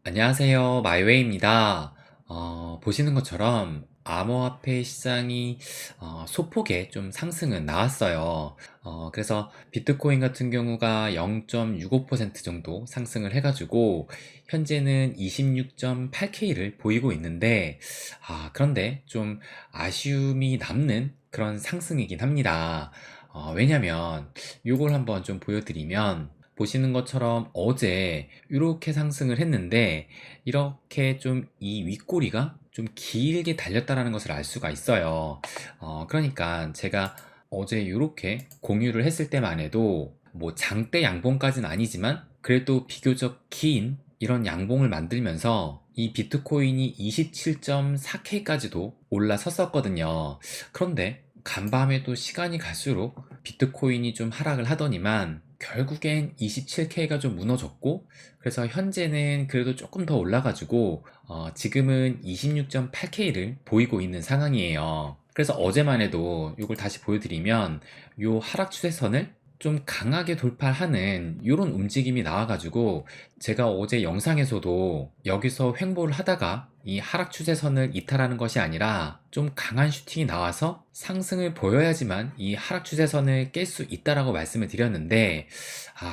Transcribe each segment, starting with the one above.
안녕하세요. 마이웨이입니다. 보시는 것처럼 암호화폐 시장이 소폭의 좀 상승은 나왔어요. 그래서 비트코인 같은 경우가 0.65% 정도 상승을 해가지고 현재는 26.8K를 보이고 있는데, 그런데 좀 아쉬움이 남는 그런 상승이긴 합니다. 왜냐면 요걸 한번 좀 보여드리면, 보시는 것처럼 어제 이렇게 상승을 했는데 이렇게 좀 이 윗꼬리가 좀 길게 달렸다라는 것을 알 수가 있어요. 그러니까 제가 어제 이렇게 공유를 했을 때만 해도 뭐 장대 양봉까지는 아니지만 그래도 비교적 긴 이런 양봉을 만들면서 이 비트코인이 27.4K까지도 올라섰었거든요. 그런데 간밤에도 시간이 갈수록 비트코인이 좀 하락을 하더니만 결국엔 27K가 좀 무너졌고, 그래서 현재는 그래도 조금 더 올라가지고 지금은 26.8K를 보이고 있는 상황이에요. 그래서 어제만 해도 이걸 다시 보여드리면 요 하락 추세선을 좀 강하게 돌파하는 이런 움직임이 나와가지고, 제가 어제 영상에서도 여기서 횡보를 하다가 이 하락 추세선을 이탈하는 것이 아니라 좀 강한 슈팅이 나와서 상승을 보여야지만 이 하락 추세선을 깰 수 있다라고 말씀을 드렸는데,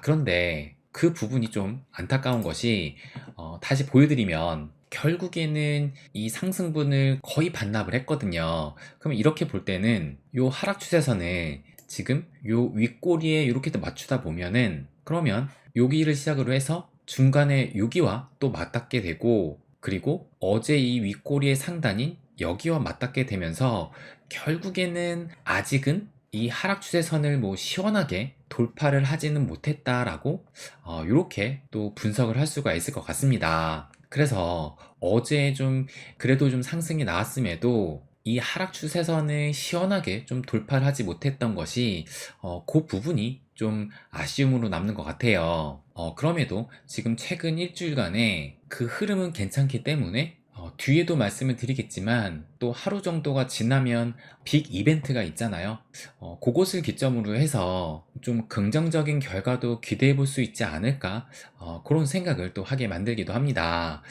그런데 그 부분이 좀 안타까운 것이, 다시 보여드리면 결국에는 이 상승분을 거의 반납을 했거든요. 그럼 이렇게 볼 때는 요 하락 추세선을 지금 요 윗꼬리에 이렇게 맞추다 보면은, 그러면 여기를 시작으로 해서 중간에 여기와 또 맞닿게 되고, 그리고 어제 이 윗꼬리의 상단인 여기와 맞닿게 되면서 결국에는 아직은 이 하락 추세선을 뭐 시원하게 돌파를 하지는 못했다라고 이렇게 또 분석을 할 수가 있을 것 같습니다. 그래서 어제 좀 그래도 좀 상승이 나왔음에도 이 하락 추세선을 시원하게 좀 돌파를 하지 못했던 것이 그 부분이 좀 아쉬움으로 남는 것 같아요. 그럼에도 지금 최근 일주일간의 그 흐름은 괜찮기 때문에 뒤에도 말씀을 드리겠지만 또 하루 정도가 지나면 빅 이벤트가 있잖아요. 그것을 기점으로 해서 좀 긍정적인 결과도 기대해 볼 수 있지 않을까, 그런 생각을 또 하게 만들기도 합니다.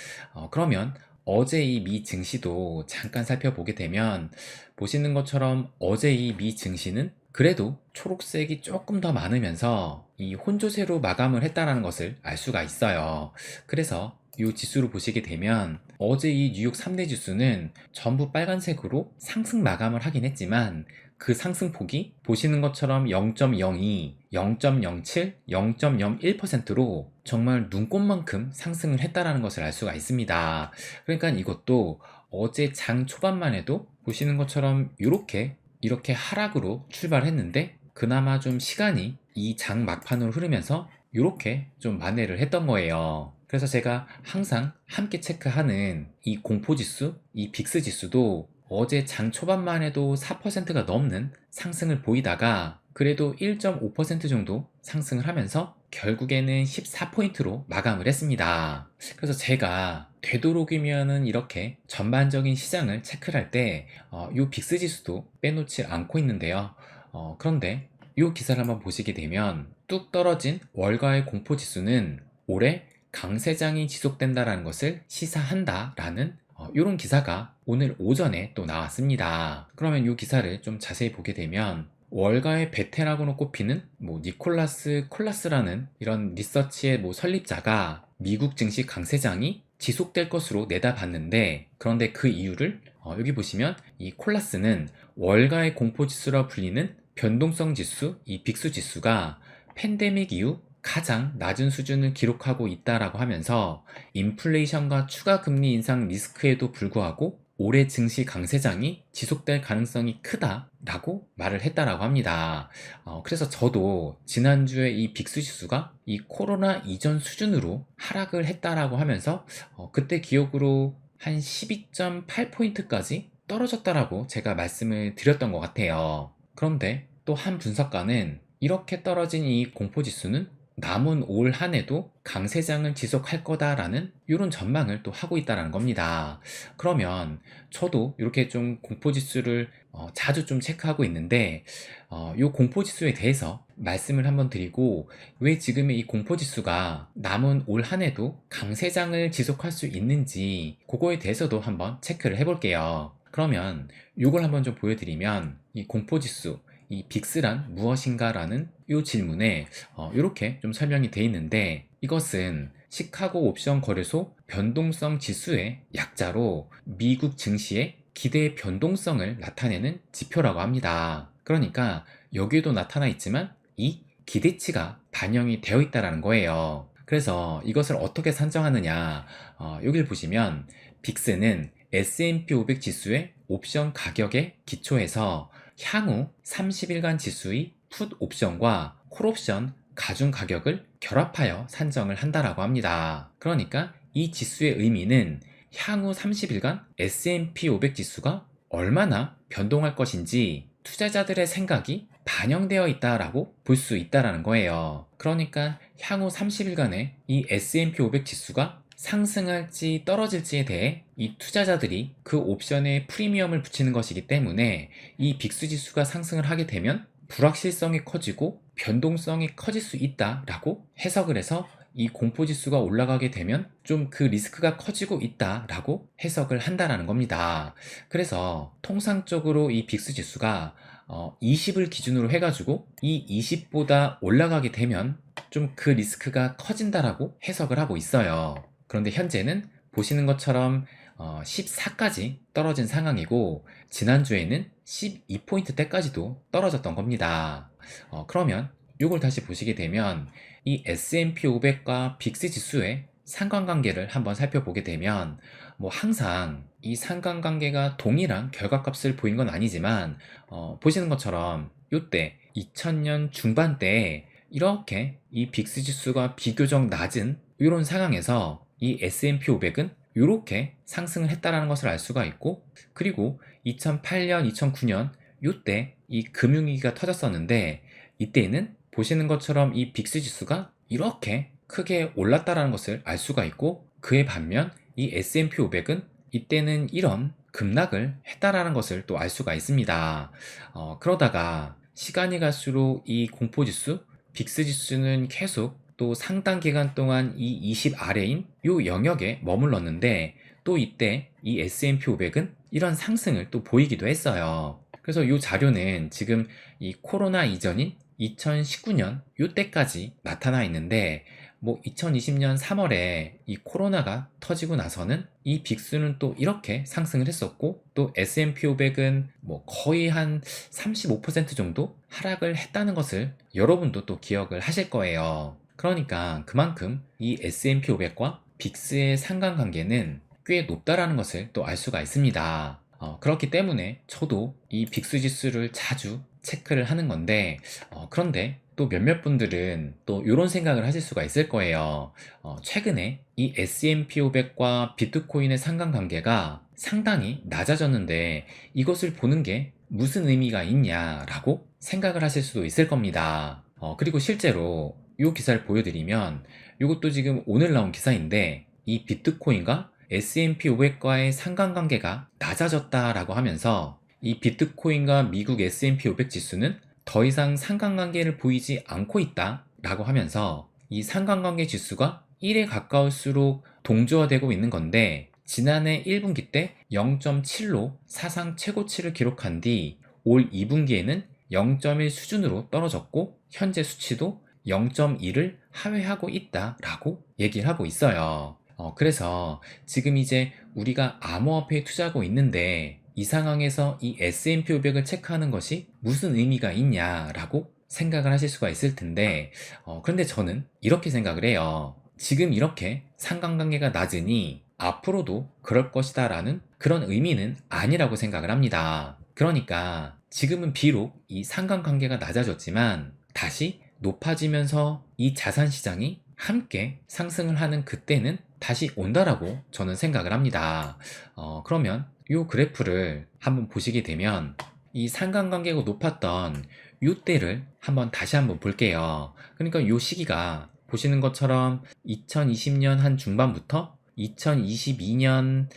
그러면 어제 이 미 증시도 잠깐 살펴보게 되면, 보시는 것처럼 어제 이 미 증시는 그래도 초록색이 조금 더 많으면서 이 혼조세로 마감을 했다는 것을 알 수가 있어요. 그래서 이 지수를 보시게 되면 어제 이 뉴욕 3대 지수는 전부 빨간색으로 상승 마감을 하긴 했지만, 그 상승폭이 보시는 것처럼 0.02, 0.07, 0.01%로 정말 눈꽃만큼 상승을 했다라는 것을 알 수가 있습니다. 그러니까 이것도 어제 장 초반만 해도 보시는 것처럼 이렇게 하락으로 출발했는데, 그나마 좀 시간이 이 장 막판으로 흐르면서 이렇게 좀 만회를 했던 거예요. 그래서 제가 항상 함께 체크하는 이 공포지수, 이 빅스지수도 어제 장 초반만 해도 4%가 넘는 상승을 보이다가 그래도 1.5% 정도 상승을 하면서 결국에는 14포인트로 마감을 했습니다. 그래서 제가 되도록이면은 이렇게 전반적인 시장을 체크를 할 때 이 빅스 지수도 빼놓지 않고 있는데요. 그런데 이 기사를 한번 보시게 되면 뚝 떨어진 월가의 공포 지수는 올해 강세장이 지속된다라는 것을 시사한다라는 이런 기사가 오늘 오전에 또 나왔습니다. 그러면 이 기사를 좀 자세히 보게 되면, 월가의 베테랑으로 꼽히는 뭐 니콜라스 콜라스라는 이런 리서치의 뭐 설립자가 미국 증시 강세장이 지속될 것으로 내다봤는데, 그런데 그 이유를 여기 보시면 이 콜라스는 월가의 공포지수라 불리는 변동성 지수, 이 빅스 지수가 팬데믹 이후 가장 낮은 수준을 기록하고 있다라고 하면서, 인플레이션과 추가 금리 인상 리스크에도 불구하고 올해 증시 강세장이 지속될 가능성이 크다라고 말을 했다라고 합니다. 그래서 저도 지난주에 이 빅스 지수가 이 코로나 이전 수준으로 하락을 했다라고 하면서 그때 기억으로 한 12.8포인트까지 떨어졌다라고 제가 말씀을 드렸던 것 같아요. 그런데 또 한 분석가는 이렇게 떨어진 이 공포지수는 남은 올 한 해도 강세장을 지속할 거다라는 이런 전망을 또 하고 있다는 겁니다. 그러면 저도 이렇게 좀 공포지수를 자주 좀 체크하고 있는데 이 공포지수에 대해서 말씀을 한번 드리고 왜 지금의 이 공포지수가 남은 올 한 해도 강세장을 지속할 수 있는지 그거에 대해서도 한번 체크를 해볼게요. 그러면 이걸 한번 좀 보여드리면 이 공포지수 이 빅스란 무엇인가라는 이 질문에 이렇게 좀 설명이 되어 있는데 이것은 시카고 옵션 거래소 변동성 지수의 약자로 미국 증시의 기대 변동성을 나타내는 지표라고 합니다. 그러니까 여기에도 나타나 있지만 이 기대치가 반영이 되어 있다는 거예요. 그래서 이것을 어떻게 산정하느냐 여기를 보시면 빅스는 S&P 500 지수의 옵션 가격에 기초해서 향후 30일간 지수의 풋 옵션과 콜 옵션 가중 가격을 결합하여 산정을 한다라고 합니다. 그러니까 이 지수의 의미는 향후 30일간 S&P 500 지수가 얼마나 변동할 것인지 투자자들의 생각이 반영되어 있다라고 볼 수 있다라는 거예요. 그러니까 향후 30일간의 이 S&P 500 지수가 상승할지 떨어질지에 대해 이 투자자들이 그 옵션에 프리미엄을 붙이는 것이기 때문에 이 빅스 지수가 상승을 하게 되면 불확실성이 커지고 변동성이 커질 수 있다라고 해석을 해서 이 공포지수가 올라가게 되면 좀 그 리스크가 커지고 있다라고 해석을 한다라는 겁니다. 그래서 통상적으로 이 빅스 지수가 20을 기준으로 해가지고 이 20보다 올라가게 되면 좀 그 리스크가 커진다라고 해석을 하고 있어요. 그런데 현재는 보시는 것처럼 14까지 떨어진 상황이고 지난주에는 12포인트대까지도 떨어졌던 겁니다. 그러면 이걸 다시 보시게 되면 이 S&P 500과 빅스 지수의 상관관계를 한번 살펴보게 되면 뭐 항상 이 상관관계가 동일한 결과값을 보인 건 아니지만 보시는 것처럼 이때 2000년 중반대에 이렇게 이 빅스 지수가 비교적 낮은 이런 상황에서 이 S&P 500은 이렇게 상승을 했다라는 것을 알 수가 있고 그리고 2008년, 2009년 이때 이 금융위기가 터졌었는데 이때는 보시는 것처럼 이 빅스 지수가 이렇게 크게 올랐다라는 것을 알 수가 있고 그에 반면 이 S&P 500은 이때는 이런 급락을 했다라는 것을 또 알 수가 있습니다. 그러다가 시간이 갈수록 이 공포지수, 빅스 지수는 계속 또 상당 기간 동안 이 20 아래인 이 영역에 머물렀는데 또 이때 이 S&P 500은 이런 상승을 또 보이기도 했어요. 그래서 이 자료는 지금 이 코로나 이전인 2019년 이때까지 나타나 있는데 뭐 2020년 3월에 이 코로나가 터지고 나서는 이 빅스는 또 이렇게 상승을 했었고 또 S&P 500은 뭐 거의 한 35% 정도 하락을 했다는 것을 여러분도 또 기억을 하실 거예요. 그러니까 그만큼 이 S&P 500과 빅스의 상관관계는 꽤 높다라는 것을 또 알 수가 있습니다. 그렇기 때문에 저도 이 빅스 지수를 자주 체크를 하는 건데 그런데 또 몇몇 분들은 또 이런 생각을 하실 수가 있을 거예요. 최근에 이 S&P 500과 비트코인의 상관관계가 상당히 낮아졌는데 이것을 보는 게 무슨 의미가 있냐라고 생각을 하실 수도 있을 겁니다. 그리고 실제로 이 기사를 보여드리면 이것도 지금 오늘 나온 기사인데 이 비트코인과 S&P 500과의 상관관계가 낮아졌다라고 하면서 이 비트코인과 미국 S&P 500 지수는 더 이상 상관관계를 보이지 않고 있다라고 하면서 이 상관관계 지수가 1에 가까울수록 동조화되고 있는 건데 지난해 1분기 때 0.7로 사상 최고치를 기록한 뒤 올 2분기에는 0.1 수준으로 떨어졌고 현재 수치도 0.2를 하회하고 있다라고 얘기를 하고 있어요. 그래서 지금 이제 우리가 암호화폐에 투자하고 있는데 이 상황에서 이 S&P 500을 체크하는 것이 무슨 의미가 있냐라고 생각을 하실 수가 있을 텐데 그런데 저는 이렇게 생각을 해요. 지금 이렇게 상관관계가 낮으니 앞으로도 그럴 것이다 라는 그런 의미는 아니라고 생각을 합니다. 그러니까 지금은 비록 이 상관관계가 낮아졌지만 다시 높아지면서 이 자산 시장이 함께 상승을 하는 그때는 다시 온다라고 저는 생각을 합니다. 그러면 이 그래프를 한번 보시게 되면 이 상관관계가 높았던 요때를 다시 한번 볼게요. 그러니까 요 시기가 보시는 것처럼 2020년 한 중반부터 2022년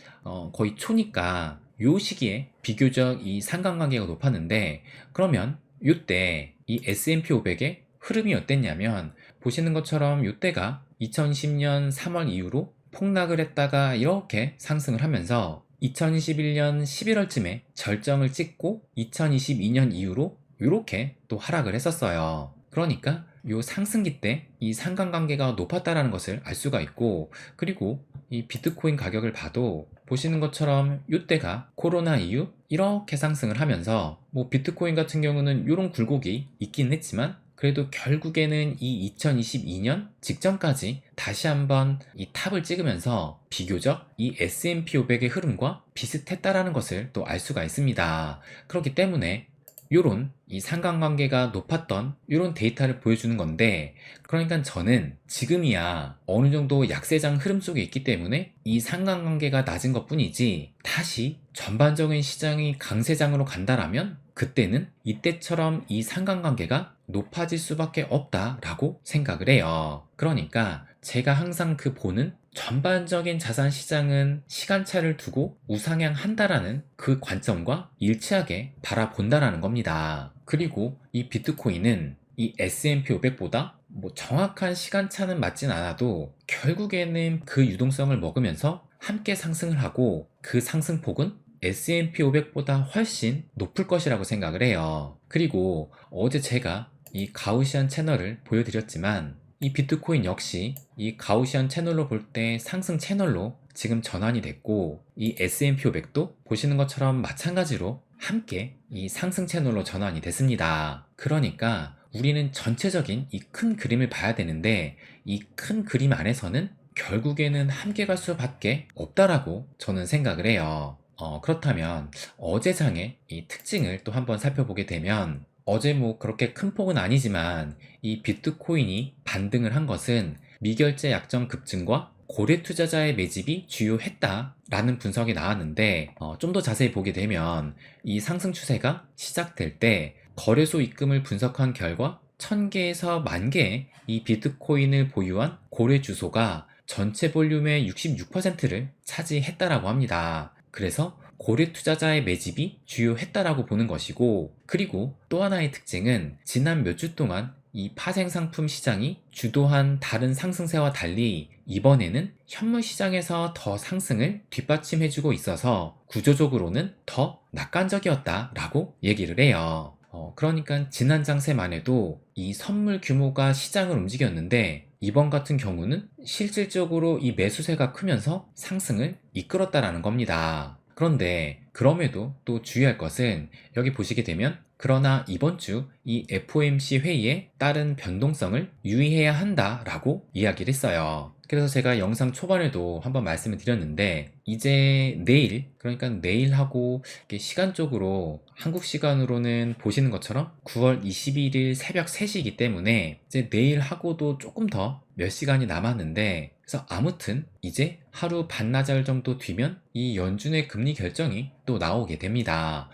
거의 초니까 요 시기에 비교적 이 상관관계가 높았는데, 그러면 요때 이 S&P 500의 흐름이 어땠냐면, 보시는 것처럼 요때가 2010년 3월 이후로 폭락을 했다가 이렇게 상승을 하면서 2021년 11월쯤에 절정을 찍고 2022년 이후로 이렇게 또 하락을 했었어요. 그러니까 요 상승기 때 이 상관관계가 높았다라는 것을 알 수가 있고, 그리고 이 비트코인 가격을 봐도 보시는 것처럼 이때가 코로나 이후 이렇게 상승을 하면서, 뭐 비트코인 같은 경우는 이런 굴곡이 있긴 했지만 그래도 결국에는 이 2022년 직전까지 다시 한번 이 탑을 찍으면서 비교적 이 S&P 500의 흐름과 비슷했다라는 것을 또 알 수가 있습니다. 그렇기 때문에 요런 이 상관관계가 높았던 요런 데이터를 보여주는 건데, 그러니까 저는 지금이야 어느 정도 약세장 흐름 속에 있기 때문에 이 상관관계가 낮은 것 뿐이지, 다시 전반적인 시장이 강세장으로 간다라면 그때는 이때처럼 이 상관관계가 높아질 수밖에 없다라고 생각을 해요. 그러니까 제가 항상 보는 전반적인 자산 시장은 시간차를 두고 우상향한다라는 그 관점과 일치하게 바라본다라는 겁니다. 그리고 이 비트코인은 이 S&P 500보다 뭐 정확한 시간차는 맞진 않아도 결국에는 그 유동성을 먹으면서 함께 상승을 하고, 그 상승폭은 S&P 500보다 훨씬 높을 것이라고 생각을 해요. 그리고 어제 제가 이 가우시안 채널을 보여드렸지만, 이 비트코인 역시 이 가우시안 채널로 볼 때 상승 채널로 지금 전환이 됐고, 이 S&P 500도 보시는 것처럼 마찬가지로 함께 이 상승 채널로 전환이 됐습니다. 그러니까 우리는 전체적인 이 큰 그림을 봐야 되는데, 이 큰 그림 안에서는 결국에는 함께 갈 수밖에 없다라고 저는 생각을 해요. 그렇다면 어제 장의 이 특징을 또 한번 살펴보게 되면, 어제 뭐 그렇게 큰 폭은 아니지만 이 비트코인이 반등을 한 것은 미결제 약정 급증과 고래 투자자의 매집이 주요했다라는 분석이 나왔는데, 좀 더 자세히 보게 되면 이 상승 추세가 시작될 때 거래소 입금을 분석한 결과 1000개에서 10,000개의 이 비트코인을 보유한 고래 주소가 전체 볼륨의 66%를 차지했다라고 합니다. 그래서 고래 투자자의 매집이 주요했다라고 보는 것이고, 그리고 또 하나의 특징은 지난 몇 주 동안 이 파생상품 시장이 주도한 다른 상승세와 달리 이번에는 현물 시장에서 더 상승을 뒷받침해주고 있어서 구조적으로는 더 낙관적이었다라고 얘기를 해요. 그러니까 지난 장세만 해도 이 선물 규모가 시장을 움직였는데, 이번 같은 경우는 실질적으로 이 매수세가 크면서 상승을 이끌었다라는 겁니다. 그런데 그럼에도 또 주의할 것은, 여기 보시게 되면 그러나 이번 주 이 FOMC 회의에 따른 변동성을 유의해야 한다라고 이야기를 했어요. 그래서 제가 영상 초반에도 한번 말씀을 드렸는데, 이제 내일, 그러니까 내일하고 시간적으로 한국 시간으로는 보시는 것처럼 9월 21일 새벽 3시이기 때문에 이제 내일하고도 조금 더 몇 시간이 남았는데, 그래서 아무튼 이제 하루 반나절 정도 뒤면 이 연준의 금리 결정이 또 나오게 됩니다.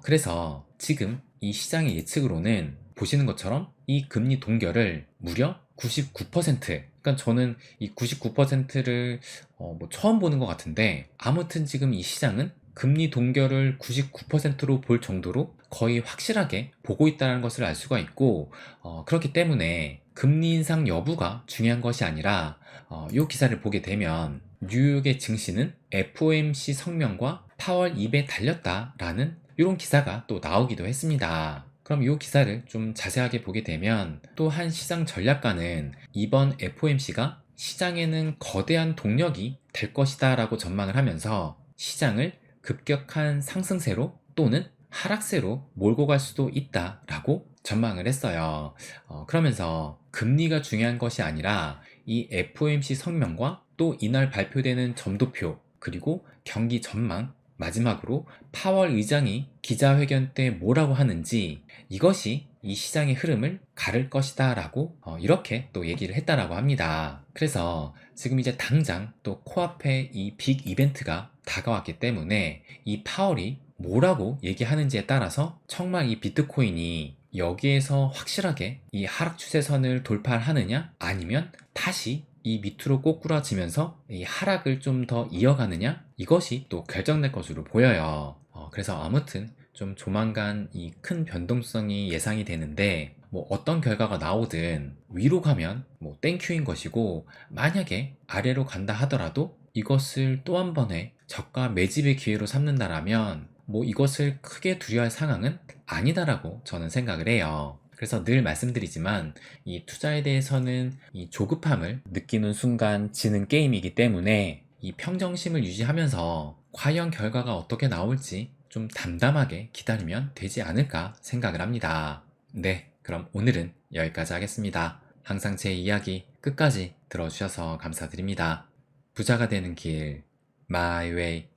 그래서 지금 이 시장의 예측으로는 보시는 것처럼 이 금리 동결을 무려 99%, 그러니까 저는 이 99%를 뭐 처음 보는 것 같은데, 아무튼 지금 이 시장은 금리 동결을 99%로 볼 정도로 거의 확실하게 보고 있다는 것을 알 수가 있고, 그렇기 때문에 금리 인상 여부가 중요한 것이 아니라, 이 기사를 보게 되면 뉴욕의 증시는 FOMC 성명과 파월 입에 달렸다라는 이런 기사가 또 나오기도 했습니다. 그럼 이 기사를 좀 자세하게 보게 되면, 또 한 시장 전략가는 이번 FOMC가 시장에는 거대한 동력이 될 것이다 라고 전망을 하면서 시장을 급격한 상승세로 또는 하락세로 몰고 갈 수도 있다라고 전망을 했어요. 그러면서 금리가 중요한 것이 아니라 이 FOMC 성명과 또 이날 발표되는 점도표, 그리고 경기 전망, 마지막으로 파월 의장이 기자회견 때 뭐라고 하는지, 이것이 이 시장의 흐름을 가를 것이다 라고 이렇게 또 얘기를 했다라고 합니다. 그래서 지금 이제 당장 또 코앞에 이 빅 이벤트가 다가왔기 때문에 이 파월이 뭐라고 얘기하는지에 따라서 정말 이 비트코인이 여기에서 확실하게 이 하락 추세선을 돌파를 하느냐, 아니면 다시 이 밑으로 꼬꾸라지면서 이 하락을 좀 더 이어가느냐, 이것이 또 결정될 것으로 보여요. 그래서 아무튼 좀 조만간 이 큰 변동성이 예상이 되는데, 뭐 어떤 결과가 나오든 위로 가면 뭐 땡큐인 것이고, 만약에 아래로 간다 하더라도 이것을 또 한 번의 저가 매집의 기회로 삼는다라면 뭐 이것을 크게 두려워할 상황은 아니다라고 저는 생각을 해요. 그래서 늘 말씀드리지만 이 투자에 대해서는 이 조급함을 느끼는 순간 지는 게임이기 때문에 이 평정심을 유지하면서 과연 결과가 어떻게 나올지 좀 담담하게 기다리면 되지 않을까 생각을 합니다. 네, 그럼 오늘은 여기까지 하겠습니다. 항상 제 이야기 끝까지 들어주셔서 감사드립니다. 부자가 되는 길, My Way.